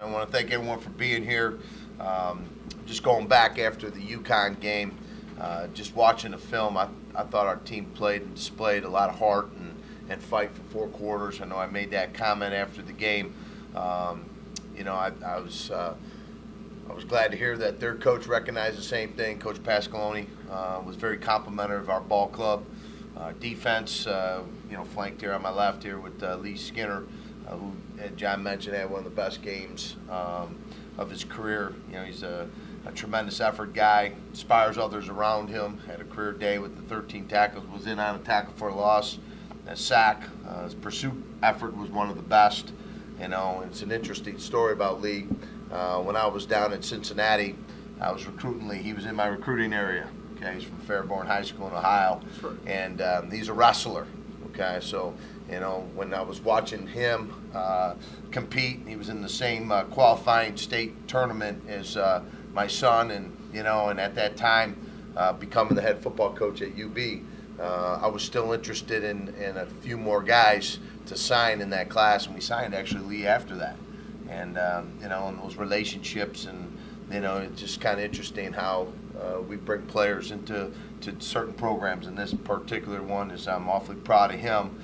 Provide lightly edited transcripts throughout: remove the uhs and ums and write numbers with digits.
I want to thank everyone for being here. Just going back after the UConn game, just watching the film, I thought our team played and displayed a lot of heart and fight for 4 quarters. I know I made that comment after the game. I was glad to hear that their coach recognized the same thing. Coach Pasqualoni was very complimentary of our ball club. Defense, flanked here on my left here with Lee Skinner, who, as John mentioned, had one of the best games of his career. He's a tremendous effort guy, inspires others around him. Had a career day with the 13 tackles, was in on a tackle for a loss, a sack. His pursuit effort was one of the best. It's an interesting story about Lee. When I was down in Cincinnati, I was recruiting Lee. He was in my recruiting area. Okay, he's from Fairborn High School in Ohio, and he's a wrestler. Okay, so when I was watching him compete, he was in the same qualifying state tournament as my son, and at that time, becoming the head football coach at UB, I was still interested in a few more guys to sign in that class, and we signed actually Lee after that, and and those relationships, and it's just kind of interesting how we bring players into certain programs, and this particular one is I'm awfully proud of him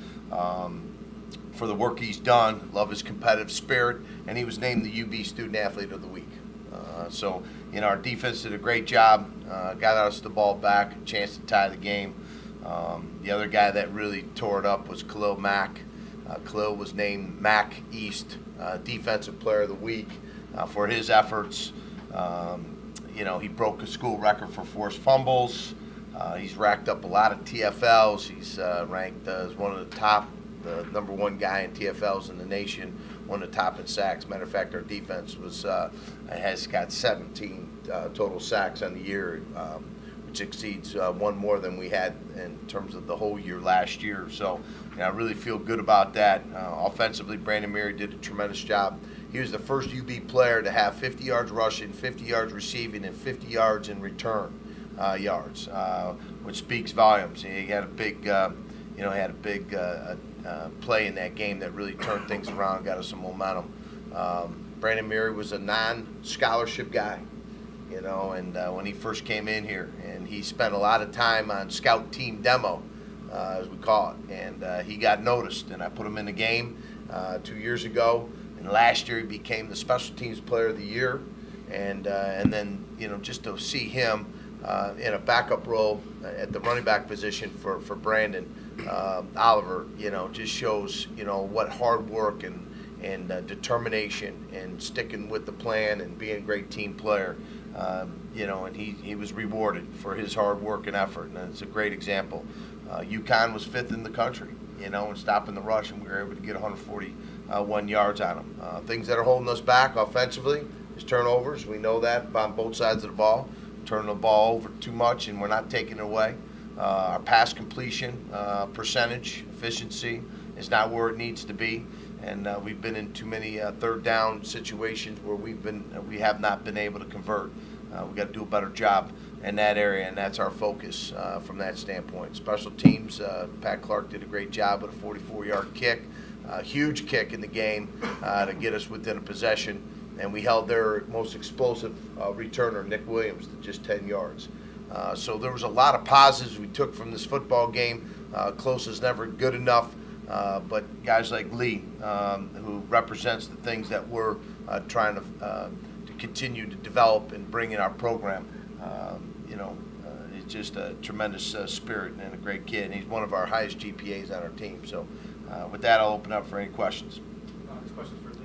for the work he's done. Love his competitive spirit, and he was named the UB Student Athlete of the Week. So our defense did a great job, got us the ball back, a chance to tie the game. The other guy that really tore it up was Khalil Mack. Khalil was named MAC East Defensive Player of the Week for his efforts. He broke a school record for forced fumbles. He's racked up a lot of TFLs. He's ranked as one of the top, the number 1 guy in TFLs in the nation, one of the top in sacks. Matter of fact, our defense has got 17 total sacks on the year, which exceeds one more than we had in terms of the whole year last year. So I really feel good about that. Offensively, Brandon Murray did a tremendous job. He was the first UB player to have 50 yards rushing, 50 yards receiving, and 50 yards in return yards, which speaks volumes. He had a big, play in that game that really turned things around, got us some momentum. Brandon Murray was a non-scholarship guy, and when he first came in here, and he spent a lot of time on scout team demo, as we call it, and he got noticed, and I put him in the game 2 years ago. And last year he became the Special Teams Player of the Year, and then just to see him in a backup role at the running back position for Brandon Oliver, just shows what hard work and determination and sticking with the plan and being a great team player, and he was rewarded for his hard work and effort, and it's a great example. UConn was 5th in the country, in stopping the rush, and we were able to get 141 yards on them. Things that are holding us back offensively is turnovers. We know that on both sides of the ball. Turning the ball over too much, and we're not taking it away. Our pass completion percentage, efficiency is not where it needs to be, and we've been in too many third down situations where we have not been able to convert. We've got to do a better job in that area, and that's our focus from that standpoint. Special teams, Pat Clark did a great job with a 44-yard kick, a huge kick in the game to get us within a possession, and we held their most explosive returner, Nick Williams, to just 10 yards. So there was a lot of positives we took from this football game. Close is never good enough, but guys like Lee, who represents the things that we're trying to continue to develop and bring in our program, it's just a tremendous spirit and a great kid. And he's one of our highest GPAs on our team. So with that, I'll open up for any questions. This question's for Lee.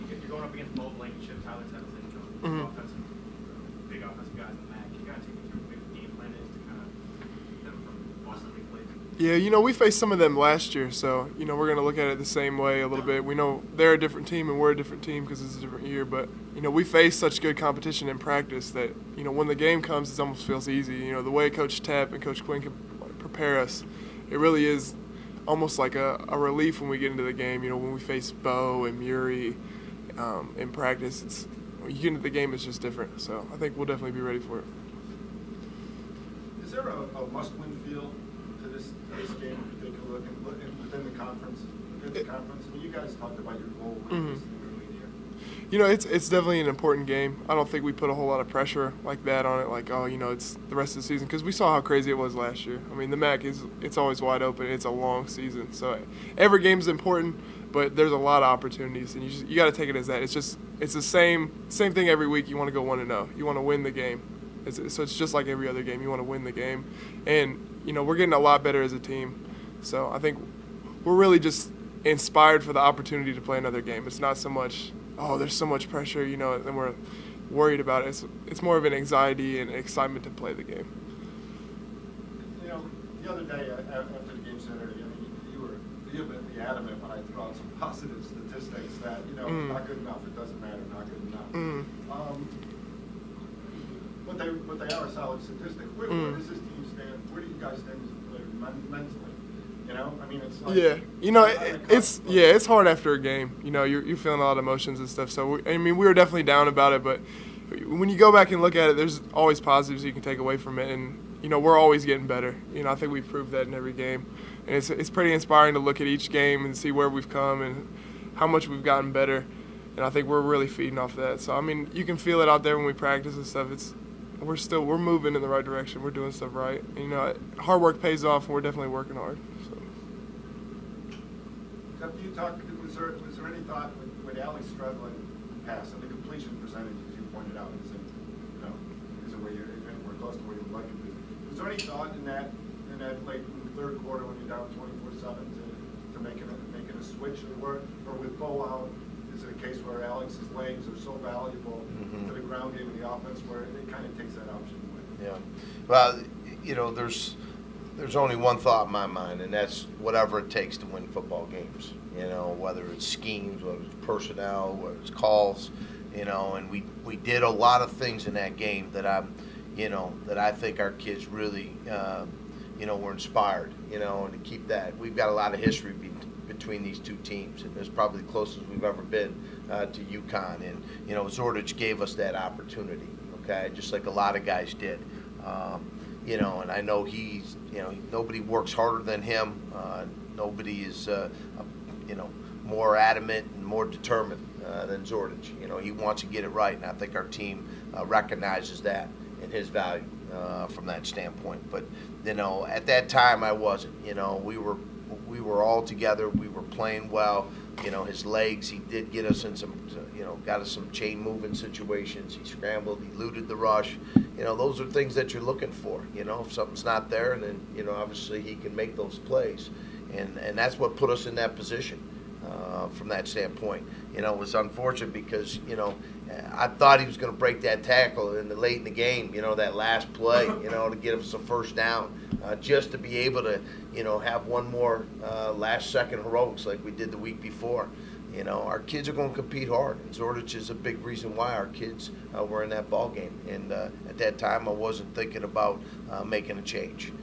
You're going up against both Blankenship, Tyler Tennessee, big offensive guys in the MAC. Can you kind of take me through what the game plan is to kind of them from Boston League plays? Yeah, we faced some of them last year, so, we're going to look at it the same way a little bit. We know they're a different team and we're a different team because it's a different year, but, we face such good competition in practice that, when the game comes, it almost feels easy. The way Coach Tepp and Coach Quinn can prepare us, it really is almost like a relief when we get into the game. When we face Bo and Muri in practice, when you get into the game, it's just different. So I think we'll definitely be ready for it. Is there a must-win feel to this game in particular, within the conference? I mean, you guys talked about your goal early in the year. It's definitely an important game. I don't think we put a whole lot of pressure like that on it, like, it's the rest of the season, because we saw how crazy it was last year. I mean, the MAC it's always wide open. It's a long season, so every game's important, but there's a lot of opportunities, and you got to take it as that. It's the same thing every week. You want to go 1-0. You want to win the game. So it's just like every other game. You want to win the game, and we're getting a lot better as a team. So I think we're really just inspired for the opportunity to play another game. It's not so much, there's so much pressure, and we're worried about it. It's more of an anxiety and excitement to play the game. The other day after the game Saturday, you were vehemently adamant when I threw out some positive statistics that not good enough. It doesn't matter, not good enough. But they are a solid statistic. Where does this team stand? Where do you guys stand mentally? It's like it's hard after a game. You're feeling a lot of emotions and stuff. So we were definitely down about it, but when you go back and look at it, there's always positives you can take away from it, and we're always getting better. I think we've proved that in every game, and it's pretty inspiring to look at each game and see where we've come and how much we've gotten better, and I think we're really feeding off that. So you can feel it out there when we practice and stuff. We're moving in the right direction. We're doing stuff right. Hard work pays off, and we're definitely working hard. So. Jeff, was there any thought with Alex struggling pass and the completion percentage, as you pointed out, isn't where you're anywhere close to where you'd like it to be? Was there any thought in that late in the third quarter when you're down 24-7 to making a switch, or with Bo out? Is it a case where Alex's legs are so valuable to the ground game and the offense where it kind of takes that option away? Yeah. Well, there's only one thought in my mind, and that's whatever it takes to win football games. Whether it's schemes, whether it's personnel, whether it's calls, and we did a lot of things in that game that I think our kids really, were inspired, and to keep that. We've got a lot of history between these two teams, and it's probably the closest we've ever been to UConn, and Zordich gave us that opportunity, okay, just like a lot of guys did, and I know nobody works harder than him, nobody is more adamant and more determined than Zordich. He wants to get it right, and I think our team recognizes that and his value from that standpoint. But at that time I wasn't. We were all together. We were playing well. His legs, he did get us in some, got us some chain moving situations. He scrambled, he eluded the rush. Those are things that you're looking for. If something's not there, then, obviously he can make those plays. And that's what put us in that position from that standpoint. It was unfortunate because, I thought he was going to break that tackle late in the game, that last play, to get us a first down, just to be able to, have one more last-second heroics like we did the week before. Our kids are going to compete hard, and Zordich is a big reason why our kids were in that ball game. And at that time, I wasn't thinking about making a change.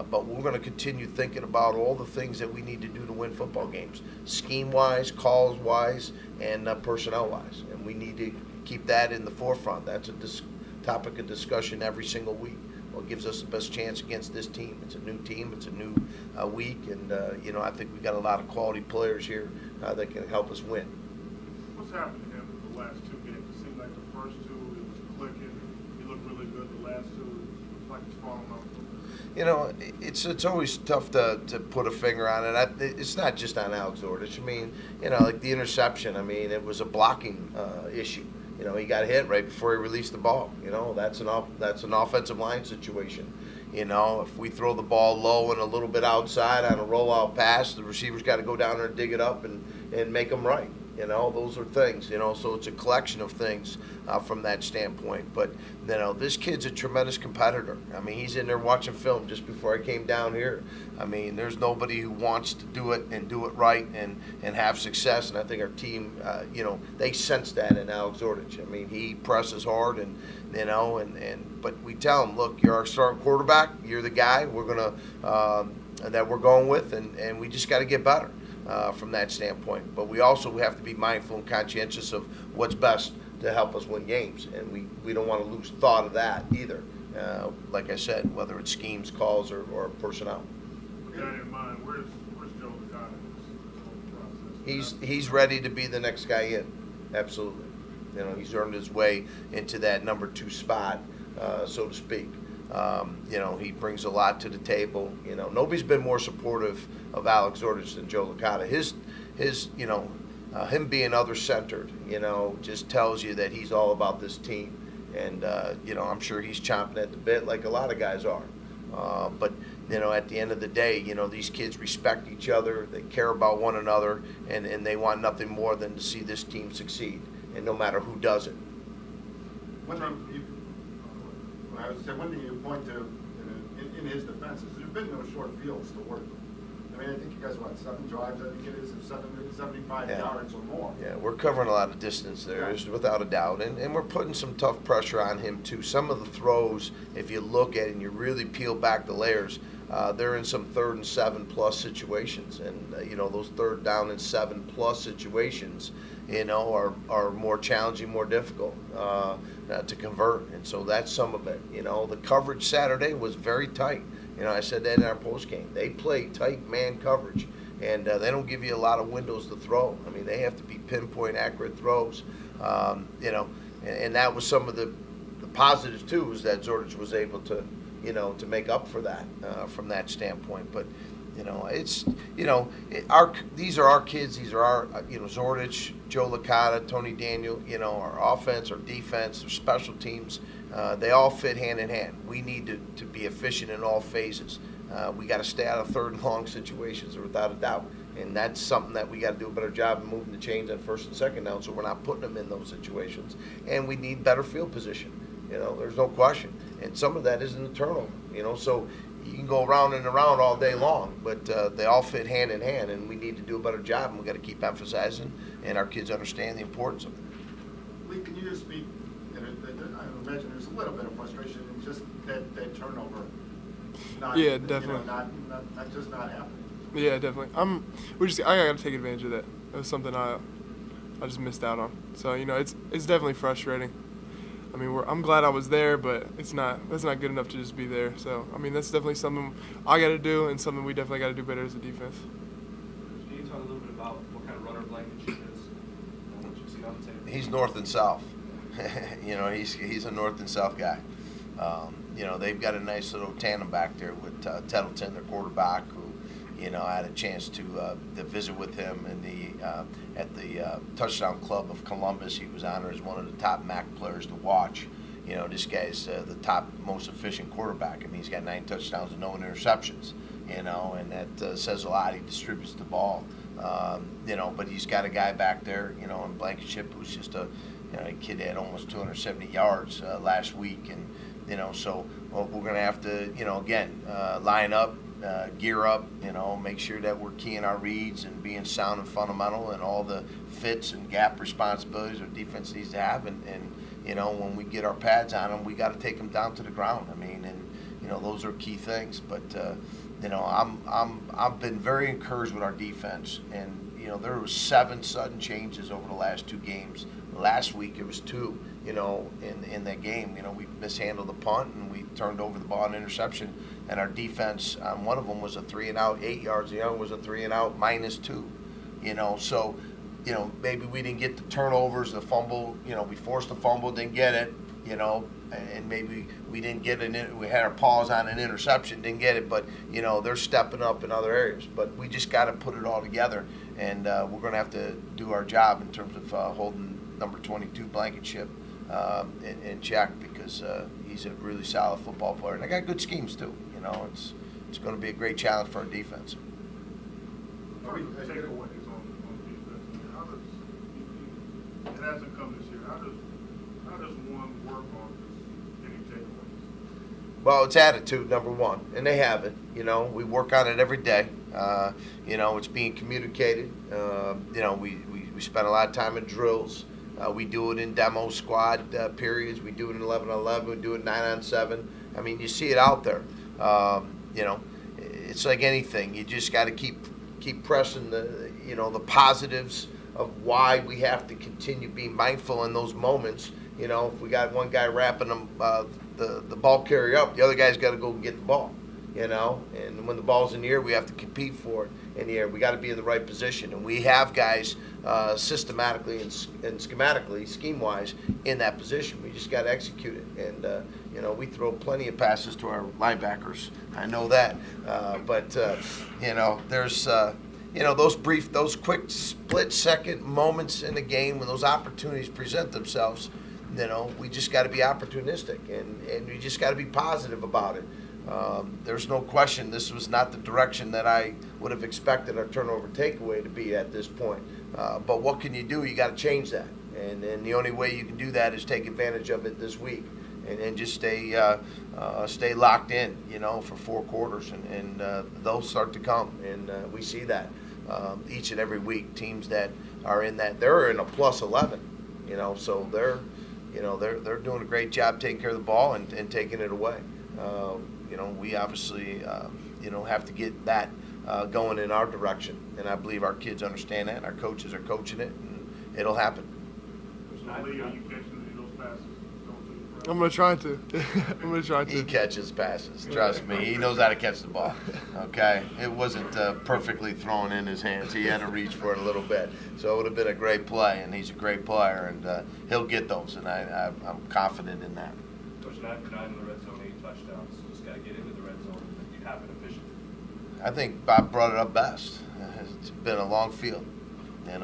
But we're going to continue thinking about all the things that we need to do to win football games, scheme-wise, calls-wise, and personnel-wise. And we need to keep that in the forefront. That's a topic of discussion every single week. What gives us the best chance against this team? It's a new team. It's a new week. And, I think we've got a lot of quality players here that can help us win. What's happened to him in the last two games? It seemed like the first two, it was clicking. He looked really good. The last two, it looks like he's falling off. It's always tough to put a finger on it. It's not just on Alex Zordich. Like the interception. It was a blocking issue. He got hit right before he released the ball. That's an offensive line situation. If we throw the ball low and a little bit outside on a rollout pass, the receiver's got to go down there and dig it up and make them right. Those are things, so it's a collection of things from that standpoint. But, this kid's a tremendous competitor. He's in there watching film just before I came down here. There's nobody who wants to do it and do it right and have success. And I think our team, they sense that in Alex Zordich. He presses hard but we tell him, look, you're our starting quarterback. You're the guy that we're going with, and we just got to get better. From that standpoint, but we also have to be mindful and conscientious of what's best to help us win games, and we don't want to lose thought of that either. Like I said, whether it's schemes, calls, or personnel. With that in mind, where's Joe Licata in this whole process? He's ready to be the next guy in, absolutely. You know, he's earned his way into that number 2 spot, so to speak. You know, he brings a lot to the table. You know, nobody's been more supportive of Alex Zordich than Joe Licata. His you know, him being other-centered, you know, just tells you that he's all about this team. And, you know, I'm sure he's chomping at the bit like a lot of guys are. But, you know, at the end of the day, you know, these kids respect each other. They care about one another, and they want nothing more than to see this team succeed, and no matter who does it. One thing you point to in his defense is there's been no short fields to work with. I mean, I think you guys, 7 drives, I think it is, of 75 yards or more. Yeah, we're covering a lot of distance there, without a doubt. And we're putting some tough pressure on him, too. Some of the throws, if you look at it and you really peel back the layers, they're in some 3rd and 7+ situations. And, you know, those 3rd down and 7+ situations, you know, are more challenging, more difficult to convert. And so that's some of it. You know, the coverage Saturday was very tight. You know, I said that in our post game. They play tight man coverage, and they don't give you a lot of windows to throw. I mean, they have to be pinpoint accurate throws. You know, and that was some of the positives too, is that Zordich was able to, you know, to make up for that from that standpoint. But you know, it's, you know, these are our kids. These are our, you know, Zordich, Joe Licata, Tony Daniel. You know, our offense, our defense, our special teams. They all fit hand in hand. We need to be efficient in all phases. We got to stay out of 3rd and long situations, without a doubt. And that's something that we got to do a better job of moving the chains on 1st and 2nd down, so we're not putting them in those situations. And we need better field position. You know, there's no question. And some of that isn't a turnover. You know, so you can go around and around all day long, but they all fit hand in hand, and we need to do a better job. And we got to keep emphasizing, and our kids understand the importance of it. Lee, can you just speak? I imagine there's a little bit of frustration in just that turnover. Yeah, definitely. You know, not just not happening. Yeah, definitely. I got to take advantage of that. That was something I just missed out on. So, you know, it's definitely frustrating. I mean, I'm glad I was there, but that's not good enough to just be there. So, I mean, that's definitely something I got to do, and something we definitely got to do better as a defense. Can you talk a little bit about what kind of runner Blankenship is? What you've seen on the tape? He's north and south. You know, he's a north and south guy. You know, they've got a nice little tandem back there with Tettleton, their quarterback, who, you know, I had a chance to visit with him at the Touchdown Club of Columbus. He was honored as one of the top MAC players to watch. You know, this guy's the top, most efficient quarterback. I mean, he's got 9 touchdowns and no interceptions. You know, and that says a lot. He distributes the ball. You know, but he's got a guy back there, you know, in Blankenship who's just a kid that had almost 270 yards last week. And, you know, so we're going to have to, you know, again, line up, gear up, you know, make sure that we're keying our reads and being sound and fundamental and all the fits and gap responsibilities our defense needs to have. And you know, when we get our pads on them, we got to take them down to the ground. I mean, and, you know, those are key things. But, you know, I've been very encouraged with our defense. And, you know, there was 7 sudden changes over the last 2 games. Last week it was 2, you know, in that game. You know, we mishandled the punt and we turned over the ball in interception. And our defense on one of them was a 3-and-out, 8 yards. The other was a 3-and-out, -2. You know, so, you know, maybe we didn't get the turnovers, the fumble. You know, we forced a fumble, didn't get it. You know, and maybe we didn't get we had our paws on an interception, didn't get it. But, you know, they're stepping up in other areas. But we just got to put it all together. And we're going to have to do our job in terms of holding number 22 Blankenship in check, because he's a really solid football player. And they got good schemes, too. You know, it's going to be a great challenge for our defense. What are your takeaways on defense? How does it hasn't come this year? How does one work on any takeaways? Well, it's attitude, number one, and they have it. You know, we work on it every day. You know, it's being communicated. You know, we spend a lot of time in drills. We do it in demo squad periods. We do it in 11-on-11. We do it 9-on-7. I mean, you see it out there. You know, it's like anything. You just got to keep pressing the positives of why we have to continue being mindful in those moments. You know, if we got one guy wrapping them the ball carrier up, the other guy's got to go and get the ball. You know, and when the ball's in the air, we have to compete for it. in the air. We got to be in the right position, and we have guys systematically and schematically, scheme-wise, in that position. We just got to execute it, and we throw plenty of passes to our linebackers. I know that, but there's those quick split-second moments in the game when those opportunities present themselves. We just got to be opportunistic, and we just got to be positive about it. There's no question this was not the direction that I would have expected our turnover takeaway to be at this point. But what can you do? You got to change that, and the only way you can do that is take advantage of it this week, and just stay locked in, for 4 quarters, and they'll start to come, and we see that each and every week. Teams that are in that, they're in a plus 11, so they're doing a great job taking care of the ball and taking it away. We obviously, have to get that going in our direction, and I believe our kids understand that, and our coaches are coaching it, and it'll happen. So, Lee, are you catching those passes? I'm going to try to. I'm going to try to. He catches passes. Trust me. He knows how to catch the ball. Okay? It wasn't perfectly thrown in his hands. He had to reach for it a little bit. So it would have been a great play, and he's a great player, and he'll get those, and I'm confident in that. Coach, 9 for 9 in the red zone, 8 touchdowns. Just got to get into the red zone. You have been efficient. I think Bob brought it up best. It's been a long field, and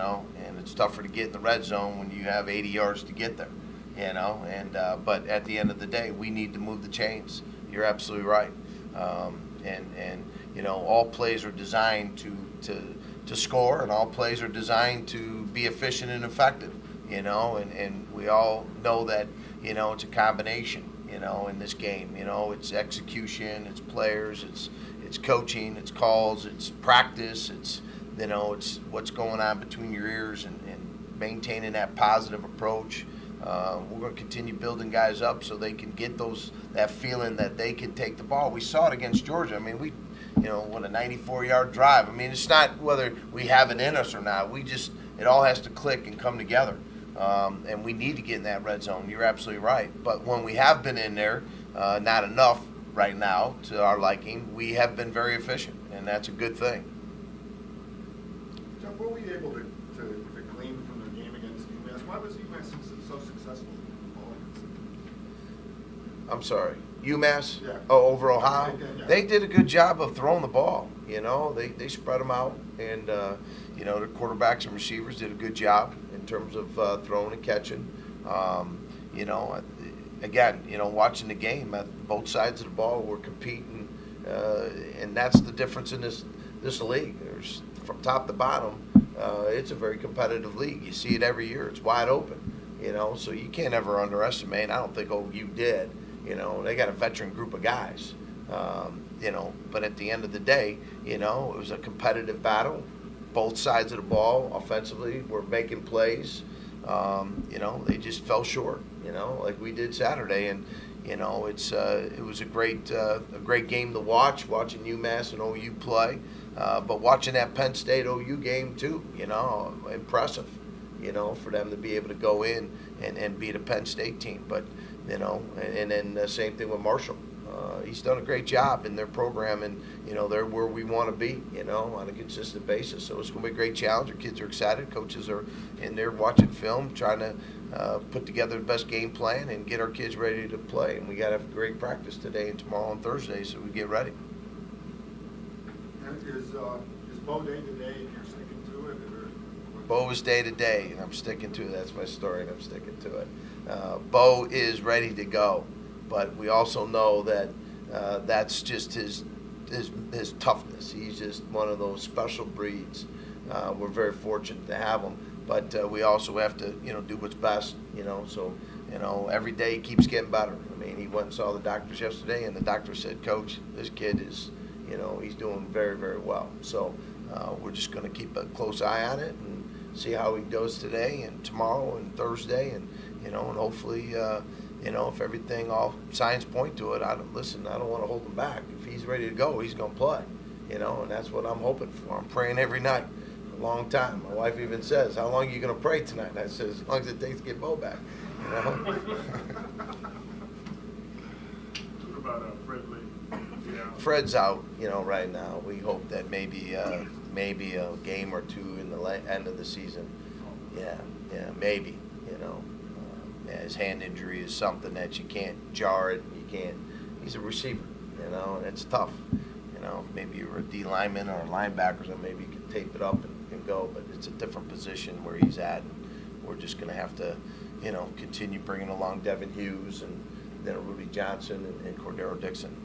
it's tougher to get in the red zone when you have 80 yards to get there. But at the end of the day, we need to move the chains. You're absolutely right. All plays are designed to score, and all plays are designed to be efficient and effective. And we all know that it's a combination. In this game, it's execution, it's players, it's coaching, it's calls, it's practice, it's what's going on between your ears, and maintaining that positive approach. We're going to continue building guys up so they can get that feeling that they can take the ball. We saw it against Georgia. I mean, what a 94-yard drive. I mean, it's not whether we have it in us or not. It all has to click and come together. And we need to get in that red zone. You're absolutely right. But when we have been in there, not enough right now to our liking, we have been very efficient, and that's a good thing. Jeff, what were you able to glean from the game against UMass? Why was UMass so successful in the ball against them? I'm sorry. UMass? Yeah. Oh, over Ohio? Yeah. They did a good job of throwing the ball. They spread them out, and the quarterbacks and receivers did a good job in terms of throwing and catching. Again, watching the game, both sides of the ball were competing, and that's the difference in this league. There's, from top to bottom, it's a very competitive league. You see it every year. It's wide open, so you can't ever underestimate. I don't think OU did. They got a veteran group of guys. But at the end of the day, it was a competitive battle. Both sides of the ball, offensively, were making plays. They just fell short, like we did Saturday. And, it was a great game to watch, watching UMass and OU play. But watching that Penn State OU game, too, impressive, for them to be able to go in and beat a Penn State team. But, and then the same thing with Marshall. He's done a great job in their program, and they're where we want to be, on a consistent basis. So it's going to be a great challenge. Our kids are excited. Coaches are in there watching film, trying to put together the best game plan and get our kids ready to play. And we got to have great practice today and tomorrow and Thursday, so we get ready. And is Bo day to day, and you're sticking to it? Bo is day to day, and I'm sticking to it. That's my story, and I'm sticking to it. Bo is ready to go, but we also know that that's just his toughness. He's just one of those special breeds. We're very fortunate to have him, but we also have to, do what's best. So every day he keeps getting better. I mean, he went and saw the doctors yesterday, and the doctor said, "Coach, this kid is, he's doing very, very well." So we're just going to keep a close eye on it and see how he does today and tomorrow and Thursday, and and hopefully. If everything, all signs point to it, I don't want to hold him back. If he's ready to go, he's going to play, and that's what I'm hoping for. I'm praying every night, a long time. My wife even says, "How long are you going to pray tonight?" And I said, "As long as it takes to get Bo back." What about Fred Lee? Yeah. Fred's out, right now. We hope that maybe maybe a game or two in the end of the season. Yeah, maybe, you know. His hand injury is something that you can't jar it. You can't. He's a receiver, you know, and it's tough. You know, maybe you're a D lineman or a linebacker, so maybe you can tape it up and go. But it's a different position where he's at. And we're just going to have to, you know, continue bringing along Devin Hughes and then Rudy Johnson and Cordero Dixon.